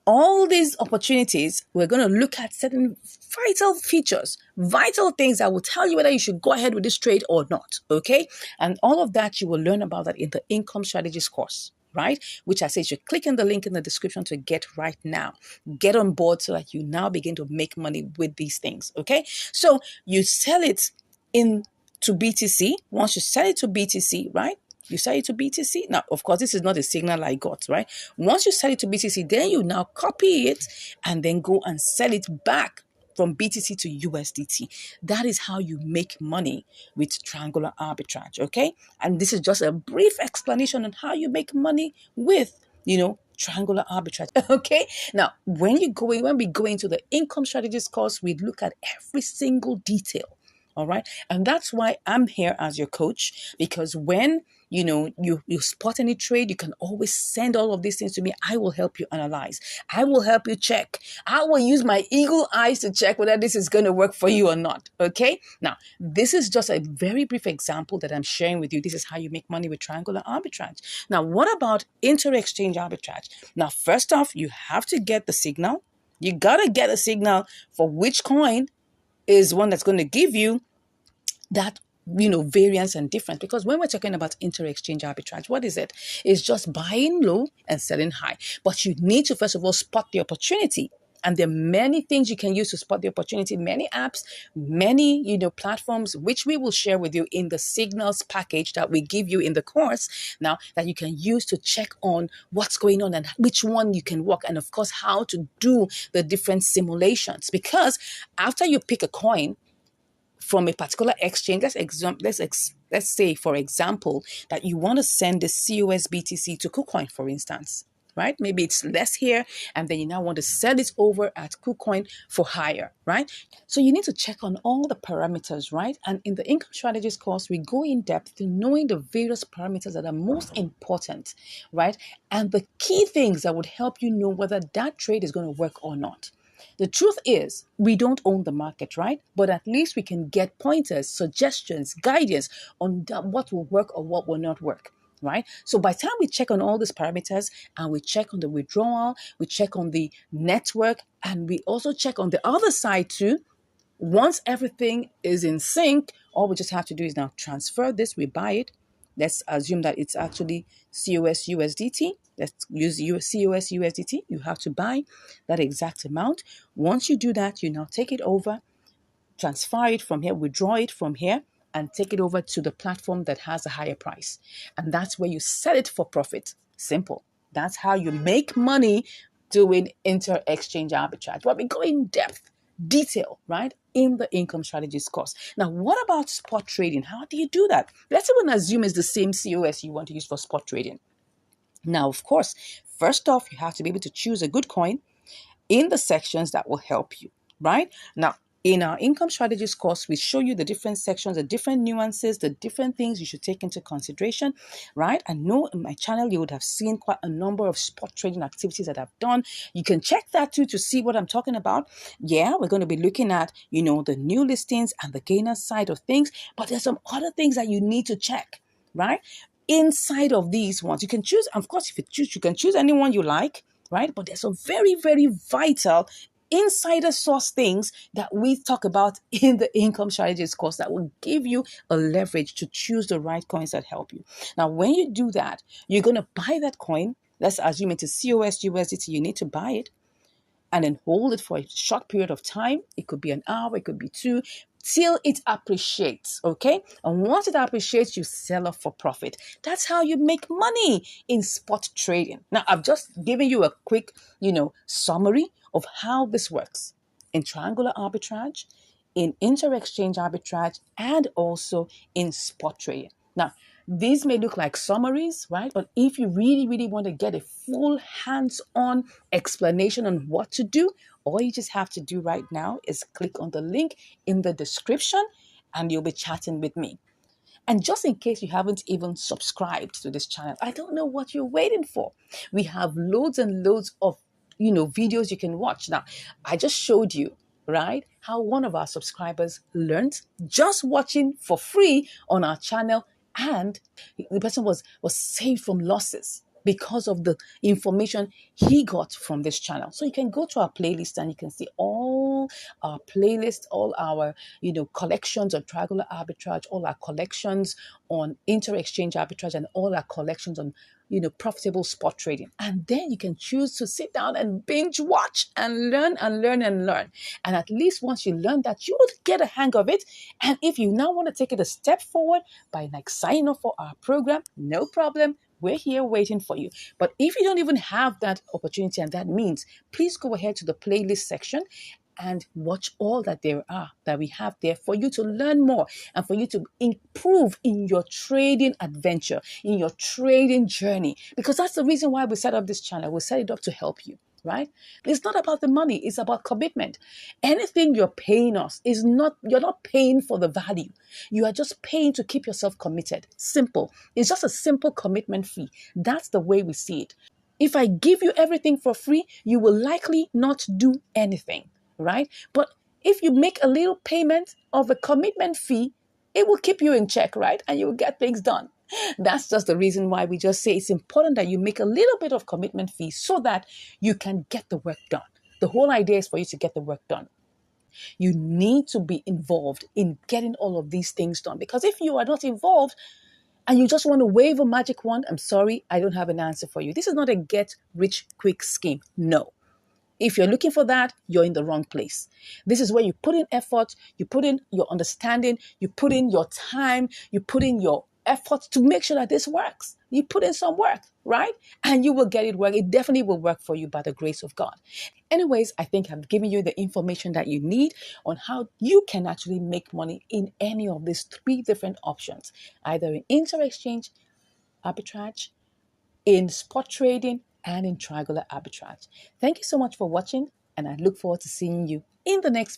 all these opportunities, we're going to look at certain vital features, vital things that will tell you whether you should go ahead with this trade or not. Okay. And all of that, you will learn about that in the income strategies course, right? Which I say you should click on the link in the description to get right now. Get on board so that you now begin to make money with these things. Okay. So you sell it to BTC. Once you sell it to BTC, right? You sell it to BTC. Now, of course, this is not a signal I got, right? Once you sell it to BTC, then you now copy it and then go and sell it back from BTC to USDT. That is how you make money with triangular arbitrage, okay? And this is just a brief explanation on how you make money with, triangular arbitrage, okay? Now, when we go into the income strategies course, we look at every single detail. All right. And that's why I'm here as your coach, because when you spot any trade, you can always send all of these things to me. I will help you analyze. I will help you check. I will use my eagle eyes to check whether this is going to work for you or not. Okay. Now, this is just a very brief example that I'm sharing with you. This is how you make money with triangular arbitrage. Now, what about inter-exchange arbitrage? Now, first off, you have to get the signal. You got to get a signal for which coin is one that's going to give you that variance and difference. Because when we're talking about inter-exchange arbitrage, what is it? It's just buying low and selling high. But you need to first of all spot the opportunity. And there are many things you can use to spot the opportunity, many apps, many, platforms, which we will share with you in the signals package that we give you in the course now, that you can use to check on what's going on and which one you can work, and of course, how to do the different simulations. Because after you pick a coin from a particular exchange, let's say, for example, that you want to send the COS BTC to KuCoin, for instance, right? Maybe it's less here, and then you now want to sell it over at KuCoin for higher, right? So you need to check on all the parameters, right? And in the income strategies course, we go in depth to knowing the various parameters that are most important, right? And the key things that would help you know whether that trade is going to work or not. The truth is, we don't own the market, right? But at least we can get pointers, suggestions, guidance on what will work or what will not work, right? So by the time we check on all these parameters, and we check on the withdrawal, we check on the network, and we also check on the other side too, once everything is in sync, all we just have to do is now transfer this, we buy it. Let's assume that it's actually COS USDT. Let's use COS USDT. You have to buy that exact amount. Once you do that, you now take it over, transfer it from here, withdraw it from here, and take it over to the platform that has a higher price. And that's where you sell it for profit. Simple. That's how you make money doing inter-exchange arbitrage. But we go in depth, detail, right, in the income strategies course. Now, what about spot trading? How do you do that? Let's even assume it's the same COS you want to use for spot trading. Now, of course, first off, you have to be able to choose a good coin in the sections that will help you, right? Now, In our income strategies course, we show you the different sections, the different nuances, the different things you should take into consideration, right? I know in my channel, you would have seen quite a number of spot trading activities that I've done. You can check that too to see what I'm talking about. Yeah, we're going to be looking at, the new listings and the gainer side of things, but there's some other things that you need to check, right? Inside of these ones, you can choose, of course, if you choose, you can choose anyone you like, right? But there's some very, very vital insider source things that we talk about in the income strategies course that will give you a leverage to choose the right coins that help you. Now, when you do that, you're going to buy that coin. Let's assume it's a COS USDT. You need to buy it and then hold it for a short period of time. It could be an hour, it could be two, till it appreciates, okay? And once it appreciates, you sell off for profit. That's how you make money in spot trading. Now, I've just given you a quick, summary of how this works in triangular arbitrage, in inter-exchange arbitrage, and also in spot trading. Now, these may look like summaries, right? But if you really, really want to get a full hands-on explanation on what to do, all you just have to do right now is click on the link in the description and you'll be chatting with me. And just in case you haven't even subscribed to this channel, I don't know what you're waiting for. We have loads and loads of, videos you can watch. Now, I just showed you, right, how one of our subscribers learned just watching for free on our channel, and the person was saved from losses because of the information he got from this channel. So you can go to our playlist and you can see all our playlists, all our, collections on triangular arbitrage, all our collections on inter-exchange arbitrage, and all our collections on, profitable spot trading. And then you can choose to sit down and binge watch and learn and learn and learn. And at least once you learn that, you would get a hang of it. And if you now want to take it a step forward by signing up for our program, no problem. We're here waiting for you. But if you don't even have that opportunity and that means, please go ahead to the playlist section and watch all that we have there for you to learn more and for you to improve in your trading adventure, in your trading journey. Because that's the reason why we set up this channel. We set it up to help you, right? It's not about the money. It's about commitment. Anything you're paying us you're not paying for the value. You are just paying to keep yourself committed. Simple. It's just a simple commitment fee. That's the way we see it. If I give you everything for free, you will likely not do anything, right? But if you make a little payment of a commitment fee, it will keep you in check, right? And you will get things done. That's just the reason why we just say it's important that you make a little bit of commitment fee so that you can get the work done. The whole idea is for you to get the work done. You need to be involved in getting all of these things done, because if you are not involved and you just want to wave a magic wand, I'm sorry, I don't have an answer for you. This is not a get rich quick scheme. No. If you're looking for that, you're in the wrong place. This is where you put in effort, you put in your understanding, you put in your time, you put in your effort to make sure that this works. You put in some work, right? And you will get it work. It definitely will work for you by the grace of God. Anyways, I think I've given you the information that you need on how you can actually make money in any of these three different options, either in inter-exchange, arbitrage, in spot trading, and in triangular arbitrage. Thank you so much for watching, and I look forward to seeing you in the next